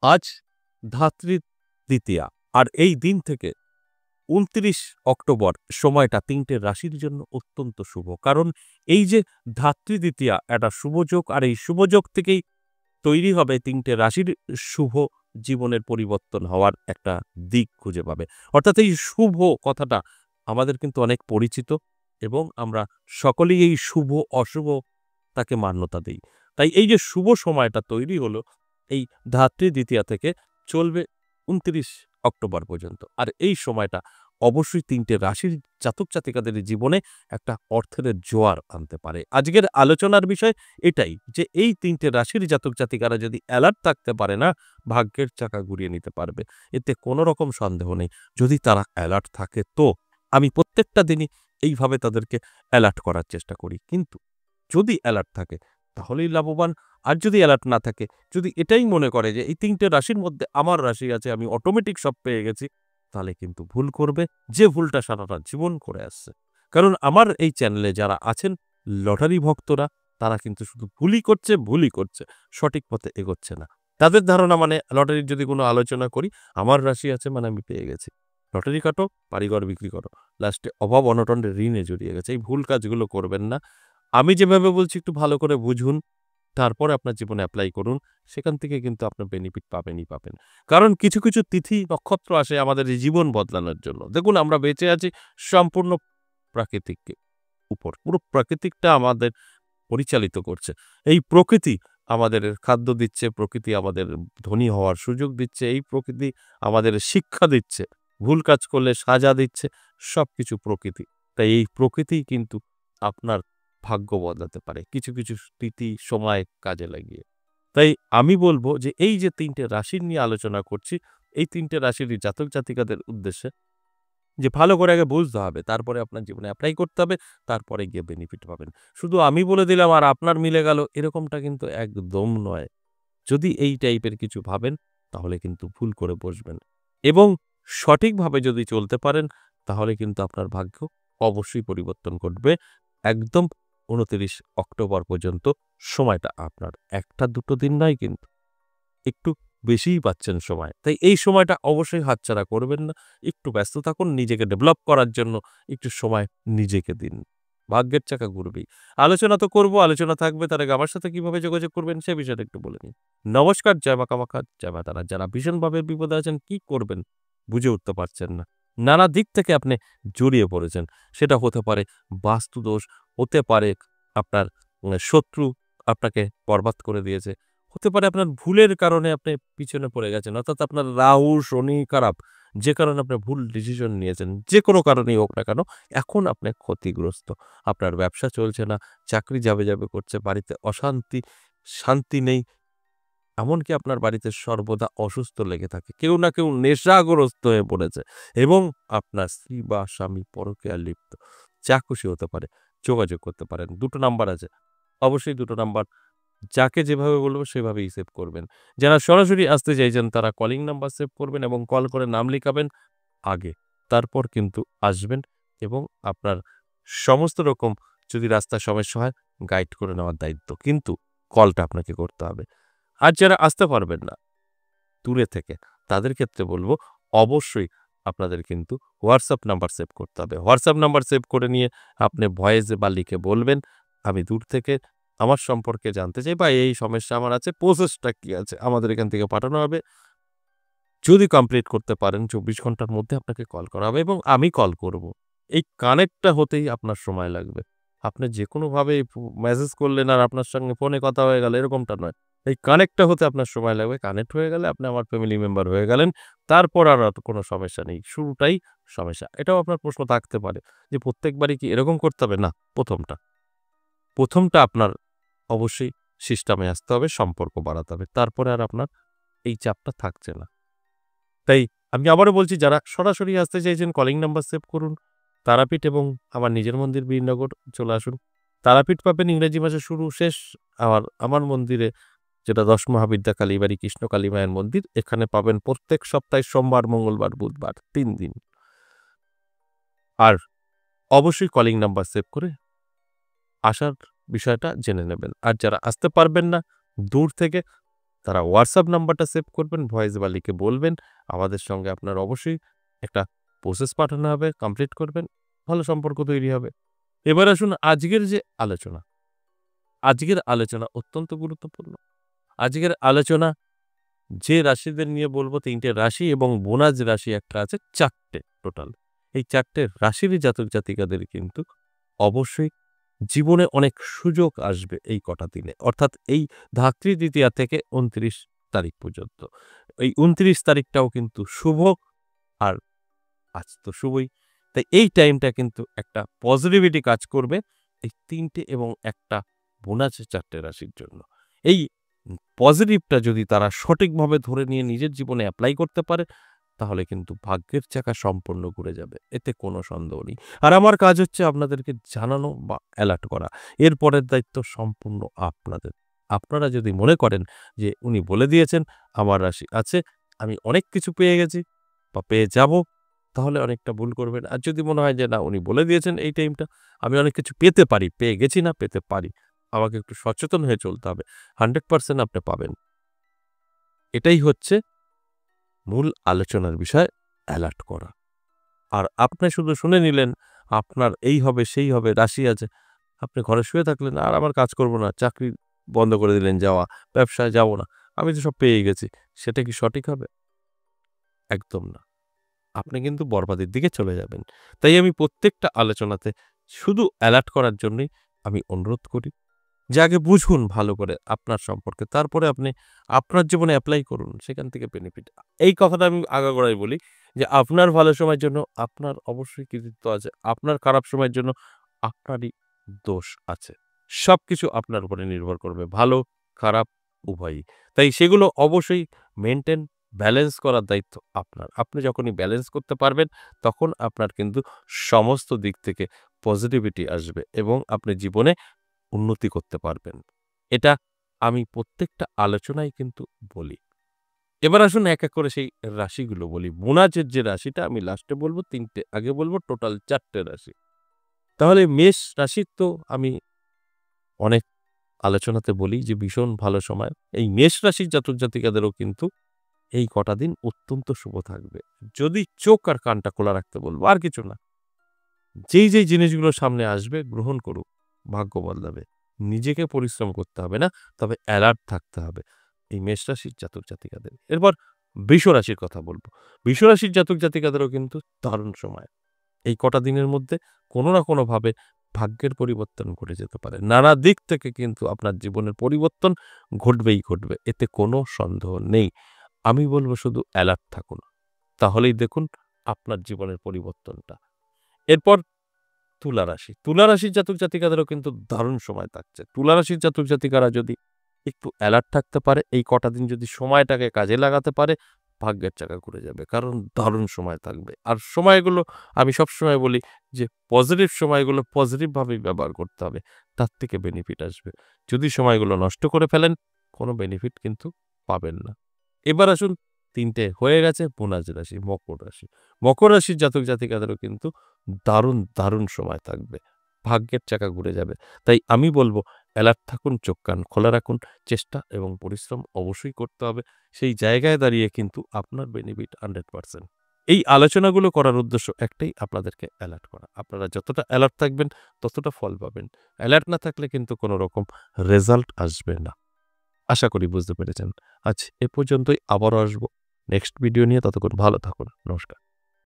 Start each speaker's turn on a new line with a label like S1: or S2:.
S1: আজ ধাত্রী তৃতীয়া, আর এই দিন থেকে ২৯ অক্টোবর সময়টা ৩টে রাশির জন্য অত্যন্ত শুভ। কারণ এই যে ধাত্রী দ্বিতীয়া একটা শুভযোগ, আর এই শুভযোগ থেকেই তৈরি হবে ৩টে রাশির শুভ জীবনের পরিবর্তন হওয়ার একটা দিক খুঁজে পাবে। অর্থাৎ এই শুভ কথাটা আমাদের কিন্তু অনেক পরিচিত এবং আমরা সকলেই এই শুভ অশুভ তাকে মান্যতা দেই। তাই এই যে শুভ সময়টা তৈরি হলো এই ধাত্রী দ্বিতীয়া থেকে চলবে ২৯ অক্টোবর পর্যন্ত। আর এই সময়টা অবশ্যই ৩টে রাশির জাতক জাতিকাদের জীবনে একটা অর্থের জোয়ার আনতে পারে। আজকের আলোচনার বিষয় এটাই যে এই ৩টে রাশির জাতক জাতিকারা যদি অ্যালার্ট থাকতে পারে না, ভাগ্যের চাকা ঘুরিয়ে নিতে পারবে। এতে কোনো রকম সন্দেহ নেই। যদি তারা অ্যালার্ট থাকে তো আমি প্রত্যেকটা দিনই এইভাবে তাদেরকে অ্যালার্ট করার চেষ্টা করি। কিন্তু যদি অ্যালার্ট থাকে তাহলেই লাভবান। আর যদি অ্যালার্ট না থাকে, যদি এটাই মনে করে যে এই ৩টে রাশির মধ্যে আমার রাশি আছে, আমি অটোমেটিক সব পেয়ে গেছি, তাহলে কিন্তু ভুল করবে, যে ভুলটা সারাটা জীবন করে আসছে। কারণ আমার এই চ্যানেলে যারা আছেন লটারি ভক্তরা, তারা কিন্তু শুধু ভুলই করছে, সঠিক পথে এগোচ্ছে না। তাদের ধারণা মানে লটারির যদি কোনো আলোচনা করি, আমার রাশি আছে মানে আমি পেয়ে গেছি। লটারি কাটো, বাড়িঘর বিক্রি করো, লাস্টে অভাব অনটনের ঋণে জড়িয়ে গেছে। এই ভুল কাজগুলো করবেন না। আমি যেভাবে বলছি একটু ভালো করে বুঝুন, তারপরে আপনার জীবনে এপ্লাই করুন। সেখান থেকে কিন্তু আপনার বেনিফিট পাবেনই পাবেন। কারণ কিছু, কিছু তিথি নক্ষত্র আসে আমাদের এই জীবন বদলানোর জন্য। দেখুন আমরা বেঁচে আছি সম্পূর্ণ প্রাকৃতিক উপর। পুরো প্রাকৃতিকটা আমাদের পরিচালিত করছে। এই প্রকৃতি আমাদের খাদ্য দিচ্ছে, প্রকৃতি আমাদের ধনী হওয়ার সুযোগ দিচ্ছে, এই প্রকৃতি আমাদের শিক্ষা দিচ্ছে, ভুল কাজ করলে সাজা দিচ্ছে, সবকিছু প্রকৃতি। তাই এই প্রকৃতিই কিন্তু আপনার ভাগ্য বদলাতে পারে কিছু, কিছু তিথি সময় কাজে লাগিয়ে। তাই আমি বলব যে এই যে ৩টে রাশির নিয়ে আলোচনা করছি, এই ৩টে রাশিরই জাতক জাতিকাদের উদ্দেশ্যে যে ভালো করে আগে বুঝতে হবে, তারপরে আপনার জীবনে এপ্লাই করতে হবে, তারপরে গিয়ে বেনিফিট পাবেন। শুধু আমি বলে দিলাম আর আপনার মিলে গেল, এরকমটা কিন্তু একদম নয়। যদি এই টাইপের কিছু ভাবেন, তাহলে কিন্তু ভুল করে বসবেন এবং সঠিকভাবে যদি চলতে পারেন, তাহলে কিন্তু আপনার ভাগ্য অবশ্যই পরিবর্তন ঘটবে। একদম ২৯ অক্টোবর পর্যন্ত সময়টা আপনার। ১টা-২টো দিন নয় কিন্তু। একটু বেশিই পাচ্ছেন সময়। তাই এই সময়টা অবশ্যই হাতছাড়া করবেন না। একটু ব্যস্ত থাকুন, নিজেকে ডেভেলপ করার জন্য একটু সময় নিজেকে দিন। ভাগ্যের চাকা ঘুরবেই। আলোচনা তো করব, আলোচনা থাকবে। তার আগে আমার সাথে কিভাবে যোগাযোগ করবেন সে বিষয়টা একটু বলে নিই। নমস্কার, জয় মা কামাখ্যা, জয় মা তারা। যারা ভীষণভাবে বিপদে আছেন, কি করবেন বুঝে উঠতে পারছেন না। নানা দিক থেকে আপনি জড়িয়ে পড়েছেন। সেটা হতে পারে বাস্তুদোষ, হতে পারে আপনার শত্রু আপনাকে বরবাদ করে দিয়েছে। হতে পারে আপনার ভুলের কারণে আপনি পিছনে পড়ে গেছেন। অর্থাৎ আপনার রাহু, শনি খারাপ। যে কারণে আপনি ভুল ডিসিশন নিয়েছেন। যেকোনো কারণেই হোক না কেন, এখন আপনি ক্ষতিগ্রস্ত। আপনার ব্যবসা চলছে না, চাকরি যাবে করছে, বাড়িতে অশান্তি, শান্তি নেই। এমনকি আপনার বাড়িতে সর্বদা অসুস্থ লেগে থাকে। কেউ না কেউ নেশাগ্রস্ত হয়ে পড়েছে এবং আপনার স্ত্রী বা স্বামী পরকীয়ায় লিপ্ত। যা খুশি হতে পারে। যোগাযোগ করতে পারেন। ২টো নাম্বার আছে। অবশ্যই ২টো নাম্বার যাকে যেভাবে বলব সেভাবেই সেভ করবেন। যারা সরাসরি আসতে চাইছেন তারা কলিং নাম্বার সেভ করবেন এবং কল করে নাম লিখাবেন আগে। তারপর কিন্তু আসবেন এবং আপনার সমস্ত রকম যদি রাস্তায় সমস্যা হয় গাইড করে নেওয়ার দায়িত্ব। কিন্তু কলটা আপনাকে করতে হবে। আর যারা আসতে পারবেন না দূরে থেকে, তাদের ক্ষেত্রে বলব অবশ্যই আপনাদের কিন্তু হোয়াটসঅ্যাপ নাম্বার সেভ করতে হবে। হোয়াটসঅ্যাপ নাম্বার সেভ করে নিয়ে আপনি ভয়েসে বা লিখে বলবেন, "আমি দূর থেকে আমার সম্পর্কে জানতে চাই বা এই সমস্যা আমার আছে, প্রসেসটা কি আছে?" আমাদের এখান থেকে পাঠানো হবে। যদি কমপ্লিট করতে পারেন ২৪ ঘন্টার মধ্যে আপনাকে কল করা হবে এবং আমি কল করব। এই কানেক্টটা হতেই আপনার সময় লাগবে। আপনি যেকোনোভাবে মেসেজ করলেন আর আপনার সঙ্গে ফোনে কথা হয়ে গেল এরকমটা নয়। এই কানেক্টটা হতে আপনার সময় লাগবে। কানেক্ট হয়ে গেলে আপনি আমার ফ্যামিলি মেম্বার হয়ে গেলেন। তারপর আর কোনো সমস্যা নেই। শুরুটাই সমস্যা। এটাও আপনার প্রশ্ন থাকতে পারে যে প্রত্যেকবারই কি এরকম করতে হবে? না, ১ম টা আপনার অবশ্যই সিস্টেমে আসতে হবে, সম্পর্ক বাড়াতে হবে। তারপরে আর আপনার এই চাপটা থাকছে না। তাই আমি আবারও বলছি যারা সরাসরি আসতে চাইছেন কলিং নাম্বার সেভ করুন। তারাপীঠ এবং আমার নিজের মন্দির বীরনগর চলে আসুন। তারাপীঠ পাবেন ইংরেজি মাসে শুরু শেষ। আমার মন্দিরে যেটা ১০ মহাবিদ্যা কালীবাড়ি কৃষ্ণ কালী মায়ের মন্দির, এখানে পাবেন প্রত্যেক সপ্তাহে সোমবার, মঙ্গলবার, বুধবার ৩ দিন। আর অবশ্যই কলিং নাম্বার সেভ করে আসার বিষয়টা জেনে নেবেন। আর যারা আসতে পারবেন না দূর থেকে তারা হোয়াটসঅ্যাপ নাম্বারটা সেভ করবেন, ভয়েস বা লিখে বলবেন। আমাদের সঙ্গে আপনার অবশ্যই একটা প্রসেস পাঠানো হবে, কমপ্লিট করবেন, ভালো সম্পর্ক তৈরি হবে। এবার আসুন আজকের আলোচনা অত্যন্ত গুরুত্বপূর্ণ। আজকের আলোচনা যে রাশিদের নিয়ে বলব ৩ টে রাশি এবং বোনাস রাশি একটা আছে ৪ টে টোটাল। এই ৪ টে রাশিরই জাতক-জাতিকাদের কিন্তু অবশ্যই জীবনে অনেক সুযোগ আসবে এই কটা দিনে। অর্থাৎ এই ধাত্রী দ্বিতীয়া থেকে ২৯ তারিখ পর্যন্ত। এই ২৯ তারিখটাও কিন্তু শুভ, আর আজ তো শুভই। তাই এই টাইমটা কিন্তু একটা পজিটিভিটি কাজ করবে এই ৩ টে এবং একটা বোনাসের ৪ টে রাশির জন্য। এই পজিটিভটা যদি তারা সঠিকভাবে ধরে নিয়ে নিজের জীবনে এপ্লাই করতে পারে, তাহলে কিন্তু ভাগ্যের চাকা সম্পূর্ণ ঘুরে যাবে। এতে কোনো সন্দেহ নেই। আর আমার কাজ হচ্ছে আপনাদেরকে জানানো বা অ্যালার্ট করা। এর পরের দায়িত্ব সম্পূর্ণ আপনাদের। আপনারা যদি মনে করেন যে উনি বলে দিয়েছেন আমার রাশি আছে, আমি অনেক কিছু পেয়ে গেছি বা পেয়ে যাব, তাহলে অনেকটা ভুল করবেন। আর যদি মনে হয় যে না, উনি বলে দিয়েছেন এই টাইমটা আমি অনেক কিছু পেতে পারি, পেয়ে গেছি না, পেতে পারি, আমাকে একটু সচেতন হয়ে চলতে হবে, 100% আপনি পাবেন। এটাই হচ্ছে মূল আলোচনার বিষয়, অ্যালার্ট করা। আর আপনি শুধু শুনে নিলেন আপনার এই হবে, সেই হবে, রাশি আছে। আপনি ঘরে শুয়ে থাকলেন, আর আমার কাজ করব না, চাকরি বন্ধ করে দিলেন যাওয়া, ব্যবসায় যাব না, আমি তো সব পেয়ে গেছি। সেটা কি সঠিক হবে? একদম না। আপনি কিন্তু বরবাদের দিকে চলে যাবেন। তাই আমি প্রত্যেকটা আলোচনাতে শুধু অ্যালার্ট করার জন্যই আমি অনুরোধ করি যে আগে বুঝুন ভালো করে আপনার সম্পর্কে। তারপরে আপনি আপনার জীবনে এপ্লাই করুন। সেখান থেকে বেনিফিট। এই কথাটা আমি আগাগোড়াই বলি যে আপনার ভালো সময়ের জন্য আপনার অবশ্যই কৃতিত্ব আছে। আপনার খারাপ সময়ের জন্য আপনারই দোষ আছে। সবকিছু আপনার উপরে নির্ভর করবে। ভালো, খারাপ উভয়ই। তাই সেগুলো অবশ্যই মেইনটেইন, ব্যালেন্স করার দায়িত্ব আপনার। আপনি যখনই ব্যালেন্স করতে পারবেন, তখন আপনার কিন্তু সমস্ত দিক থেকে পজিটিভিটি আসবে এবং আপনি জীবনে উন্নতি করতে পারবেন। এটা আমি প্রত্যেকটা আলোচনায় কিন্তু বলি। এবার আসুন এক, এক করে সেই রাশিগুলো বলি। বোনাসের যে রাশিটা আমি লাস্টে বলব ৩ টে, আগে বলব টোটাল ৪ টে রাশি। তাহলে মেষ রাশির তো আমি অনেক আলোচনাতে বলি যে ভীষণ ভালো সময়। এই মেষ রাশির জাতক-জাতিকাদেরও কিন্তু এই কটা দিন অত্যন্ত শুভ থাকবে। যদি চোখ আর কানটা খোলা রাখতে বলব, আর কিছু না। যেই জিনিসগুলো সামনে আসবে গ্রহণ করুক, ভাগ্য বদলাবে। নিজেকে পরিশ্রম করতে হবে না, তবে অ্যালার্ট থাকতে হবে এই মেষ রাশির জাতক-জাতিকাদের। এরপর বৃষ রাশির কথা বলব। বৃষ রাশির জাতক-জাতিকাদেরও কিন্তু দারুণ সময়। এই কটা দিনের মধ্যে কোনো না কোনোভাবে ভাগ্যের পরিবর্তন ঘটে যেতে পারে। নানা দিক থেকে কিন্তু আপনার জীবনের পরিবর্তন ঘটবেই ঘটবে। এতে কোনো সন্দেহ নেই। আমি বলব শুধু অ্যালার্ট থাকুন। তাহলেই দেখুন আপনার জীবনের পরিবর্তনটা। এরপর তুলা রাশি। তুলা রাশির জাতক-জাতিকাদেরও কিন্তু দারুণ সময় থাকছে। তুলা রাশির জাতক-জাতিকারা যদি একটু অ্যালার্ট থাকতে পারে, এই কটা দিন যদি সময়টাকে কাজে লাগাতে পারে, ভাগ্যের চাকা ঘুরে যাবে। কারণ দারুণ সময় থাকবে। আর সময়গুলো আমি সবসময় বলি যে পজিটিভ সময়গুলো পজিটিভভাবেই ব্যবহার করতে হবে। তার থেকে বেনিফিট আসবে। যদি সময়গুলো নষ্ট করে ফেলেন, কোনো বেনিফিট কিন্তু পাবেন না। এবার আসুন ৩ টে হয়ে গেছে বোনাস রাশি, মকর রাশি। মকর রাশির জাতক-জাতিকাদেরও কিন্তু দারুণ সময় থাকবে। ভাগ্যের চাকা ঘুরে যাবে। তাই আমি বলব অ্যালার্ট থাকুন, চোখ কান খোলা রাখুন। চেষ্টা এবং পরিশ্রম অবশ্যই করতে হবে। সেই জায়গায় দাঁড়িয়ে কিন্তু আপনার বেনিফিট 100%। এই আলোচনাগুলো করার উদ্দেশ্য একটাই, আপনাদেরকে অ্যালার্ট করা। আপনারা যতটা অ্যালার্ট থাকবেন, ততটা ফল পাবেন। অ্যালার্ট না থাকলে কিন্তু কোনো রকম রেজাল্ট আসবে না। আশা করি বুঝতে পেরেছেন। আজ এ পর্যন্তই, আবারও আসবো নেক্সট ভিডিও নিয়ে। ততক্ষণ ভালো থাকুন। নমস্কার।